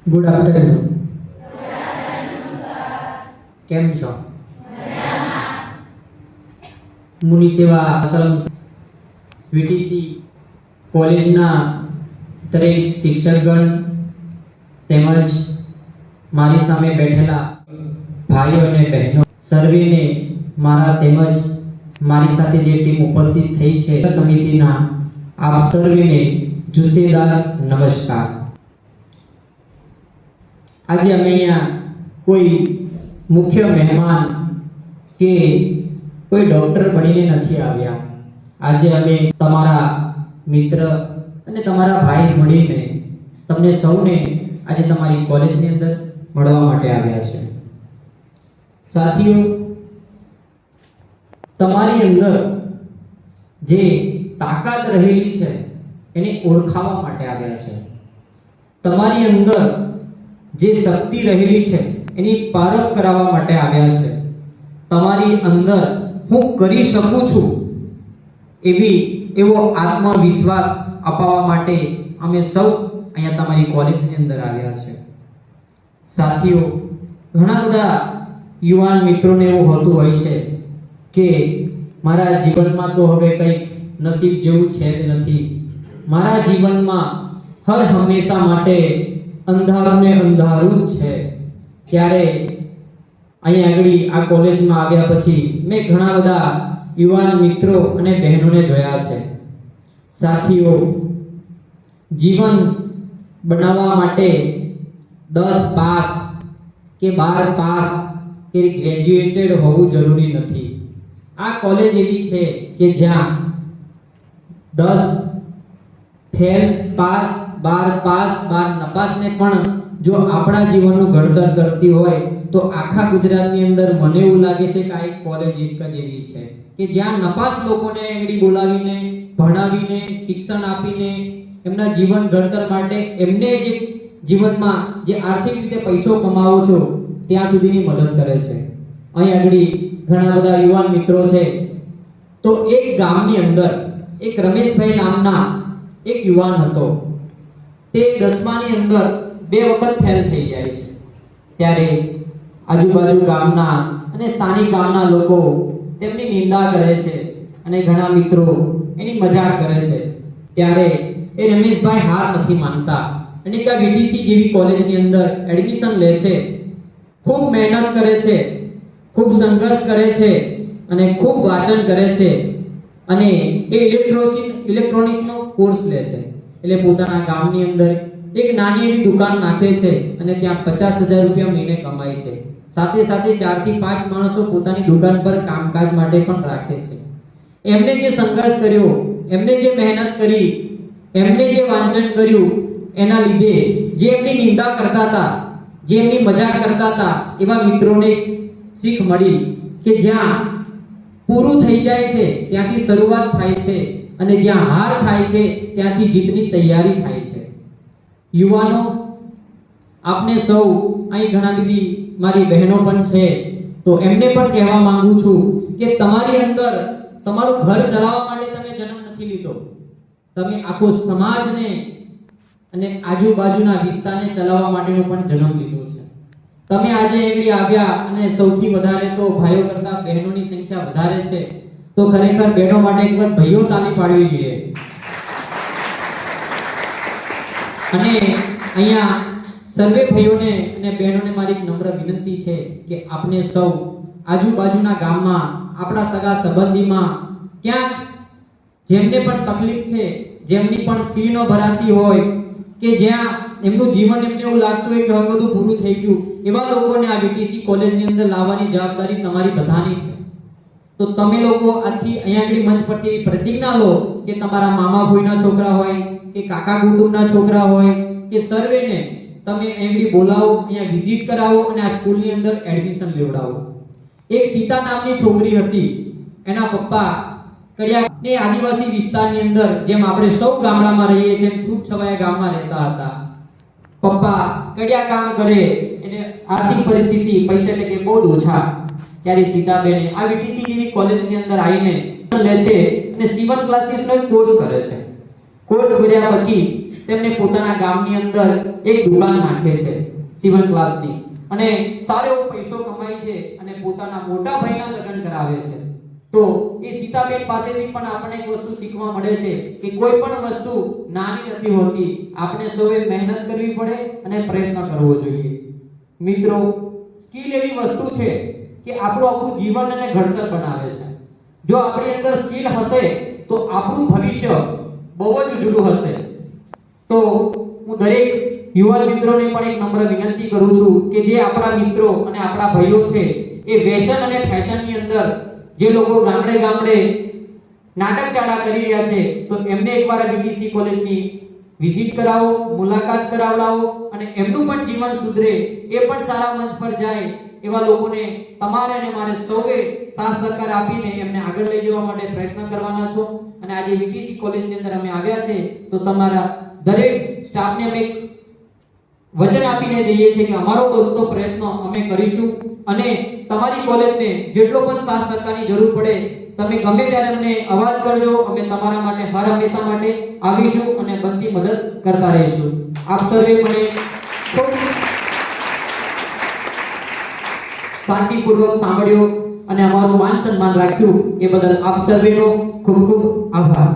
Good afternoon. કેમ છો? મુનિ સેવા આશ્રમ વીટીસી કોલેજના દરેક શિક્ષકગણ તેમજ મારી સામે બેઠેલા ભાઈઓ અને બહેનો સર્વેને મારા તેમજ મારી સાથે જે ટીમ ઉપસ્થિત થઈ છે સમિતિના આપ સર્વેને જુસ્સેદાર નમસ્કાર. આજે અમે અહીંયા કોઈ મુખ્ય મહેમાન કે કોઈ ડોક્ટર બનીને નથી આવ્યા. આજે અમે તમારા મિત્ર અને તમારા ભાઈ મળીને તમને સૌને આજે તમારી કોલેજની અંદર મળવા માટે આવ્યા છે. સાથીઓ, તમારી અંદર જે તાકાત રહેલી છે એને ઓળખાવા માટે આવ્યા છે. તમારી અંદર જે શક્તિ રહેલી છે એની પારખ કરાવવા માટે આવ્યા છે. તમારી અંદર હું કરી શકું છું એવો આત્મવિશ્વાસ અપાવવા માટે અમે સૌ અહીંયા તમારી કોલેજની અંદર આવ્યા છે. સાથીઓ, ઘણા બધા યુવાન મિત્રોને એવું હોતું હોય છે કે મારા જીવનમાં તો હવે કંઈક નસીબ જેવું છે જ નથી. મારા જીવનમાં હર હંમેશા માટે અંધારું ને અંધારું જ છે. ત્યારે અહીંયા આગળ આ કોલેજમાં આવ્યા પછી મેં ઘણા બધા યુવાન મિત્રો અને બહેનોને જોયા છે. સાથીઓ, જીવન બનાવવા માટે 10 પાસ કે 12 પાસ કે ગ્રેજ્યુએટેડ હોવું જરૂરી નથી. આ કોલેજ એવી છે કે જ્યાં 10 ફેલ પાસ 12 પાસ 12 નપાસને પણ જો આપણા જીવનનું ઘડતર કરતી હોય તો આખા ગુજરાતની અંદર મને એવું લાગે છે કે આ એક કોલેજ એક જ એવી છે કે જ્યાં નપાસ લોકોને એંગડી બોલાવીને ભણાવીને શિક્ષણ આપીને એમના જીવન ઘડતર માટે એમને જે જીવનમાં જે આર્થિક રીતે પૈસો કમાવો છો ત્યાં સુધીની મદદ કરે છે. અહીં આગળ ઘણા બધા યુવાન મિત્રો છે. તો એક ગામની અંદર એક રમેશભાઈ નામના એક યુવાન હતો. તે 10માની અંદર 2 વખત ફેલ થઈ જાય છે. ત્યારે આજુબાજુ ગામના અને સ્થાનિક ગામના લોકો તેમની નિંદા કરે છે અને ઘણા મિત્રો એની મજાક કરે છે. ત્યારે એ રમેશભાઈ હાર નથી માનતા અને કે વીટીસી જેવી કોલેજની અંદર એડમિશન લે છે. ખૂબ મહેનત કરે છે, ખૂબ સંઘર્ષ કરે છે અને ખૂબ વાંચન કરે છે અને એ ઇલેક્ટ્રોનિક્સનો કોર્સ લે છે. એટલે પોતાના ગામની અંદર એક નાની એવી દુકાન નાખે છે અને ત્યાં 50,000 રૂપિયા મહિને કમાય છે. સાથે સાથે 4 થી 5 માણસો પોતાની દુકાન પર કામકાજ માટે પણ રાખે છે. એમને જે સંઘર્ષ કર્યો, એમને જે મહેનત કરી, એમને જે વાંચન કર્યું, એના લીધે જે એમની નિંદા કરતા હતા, જે એમની મજાક કરતા હતા, એવા મિત્રોને શીખ મળી કે જ્યાં પૂરું થઈ જાય છે ત્યાંથી શરૂઆત થાય છે અને જ્યાં હાર થાય છે ત્યાંથી જીતની તૈયારી થાય છે. યુવાનો, આપને સૌ અહીં ઘણા બધી મારી બહેનો પણ છે તો એમને પણ કહેવા માંગુ છું કે તમારી અંદર તમારું ઘર ચલાવવા માટે તમે જન્મ નથી લીધો. તમે આખો સમાજને અને આજુબાજુના વિસ્તારને ચલાવવા માટેનો પણ જન્મ લીધો છે. તમે આજે અહીં આવ્યા અને સૌથી વધારે તો ભાઈઓ કરતા બહેનોની સંખ્યા વધારે છે તો ખરેખર બહેનો માટે એક વખત ભાઈઓ તાળી પાડવી જોઈએ. અને અહીંયા સર્વે ભાઈઓને અને બહેનોને મારી એક નમ્ર વિનંતી છે કે આપને સૌ આજુબાજુના ગામમાં આપણા સગા સંબંધીમાં ક્યાંક જેમને પણ તકલીફ છે, જેમની પણ ફી ન ભરાતી હોય કે જ્યાં એમનું જીવન એમને એવું લાગતું હોય કે હવે બધું પૂરું થઈ ગયું, એવા લોકોને આ વીટીસી કોલેજની અંદર લાવવાની જવાબદારી તમારી બધાની છે. તો તમે લોકો આજથી અહીંયા આગળ મંચ પરથી પ્રતિજ્ઞા લો કે તમારા મામા ભોઈના છોકરા હોય કે કાકા કુટુંબના છોકરા હોય કે સર્વેને તમે અહીંથી બોલાવો, અહીંયા વિઝિટ કરાવો અને આ સ્કૂલની અંદર એડમિશન લેવડાવો. એક સીતા નામની છોકરી હતી. એના પપ્પા કડિયાને આદિવાસી વિસ્તારની અંદર જેમ આપણે સૌ ગામડામાં રહીએ છીએ છૂટ છવાયા ગામમાં રહેતા હતા. પપ્પા કડિયા કામ કરે એટલે આર્થિક પરિસ્થિતિ પૈસા એટલે કે બહુ ઓછા. ત્યારે સીતાબેને આ વીટીસી જેવી કોલેજની અંદર આવીને લે છે અને સીવન ક્લાસીસનો કોર્સ કરે છે. કોર્સ કર્યા પછી તેમને પોતાના ગામની અંદર એક દુકાન નાખે છે સીવણ ક્લાસની, અને સારો એવો પૈસો કમાય છે અને પોતાના મોટા ભાઈના લગ્ન કરાવે છે. તો એ સીતાબેન પાસેથી પણ આપણને એક વસ્તુ શીખવા મળે છે કે કોઈ પણ વસ્તુ નાની નથી હોતી, આપણે સૌએ મહેનત કરવી પડે અને પ્રયત્ન કરવો જોઈએ. મિત્રો, સ્કિલ એવી વસ્તુ છે કે આપણું આખું જીવન અને ઘડતર બનાવે છે. જો આપણી અંદર સ્કિલ હશે તો આપણું ભવિષ્ય બહુ જ ઉજળું હશે. તો હું દરેક યુવાન મિત્રોને પણ એક નમ્ર વિનંતી કરું છું કે જે આપણા મિત્રો અને આપણા ભાઈઓ છે એ વેશન અને ફેશનની અંદર જે લોકો ગામડે ગામડે નાટક ચાળા કરી રહ્યા છે, તો એમને એકવાર બીટીસી કોલેજની વિઝિટ કરાવો, મુલાકાત કરાવડાવો અને એમનું પણ જીવન સુધરે, એ પણ સારા મંચ પર જાય. એવા લોકોને તમારે અને મારે સૌએ સાથ સહકાર આપીને એમને આગળ લઈ જવા માટે પ્રયત્ન કરવાના છો. અને આજે બીટીસી કોલેજની અંદર અમે આવ્યા છે તો તમારા દરેક સ્ટાફને અમે વચન આપીને જઈએ છીએ કે અમારો બધો પ્રયત્ન અમે કરીશું અને તમારી કોલેજને જેટલો પણ સાથ સહકારની જરૂર પડે તમે ગમે ત્યારે અમને અવાજ કરજો. અમે તમારા માટે હર હંમેશા માટે આવીશું અને બનતી મદદ કરતા રહીશું. આપ સર્વે મને ખૂબ શાંતિપૂર્વક સાંભળ્યો અને અમારું માન સન્માન રાખ્યું એ બદલ આપ સર્વેનો ખૂબ ખૂબ આભાર.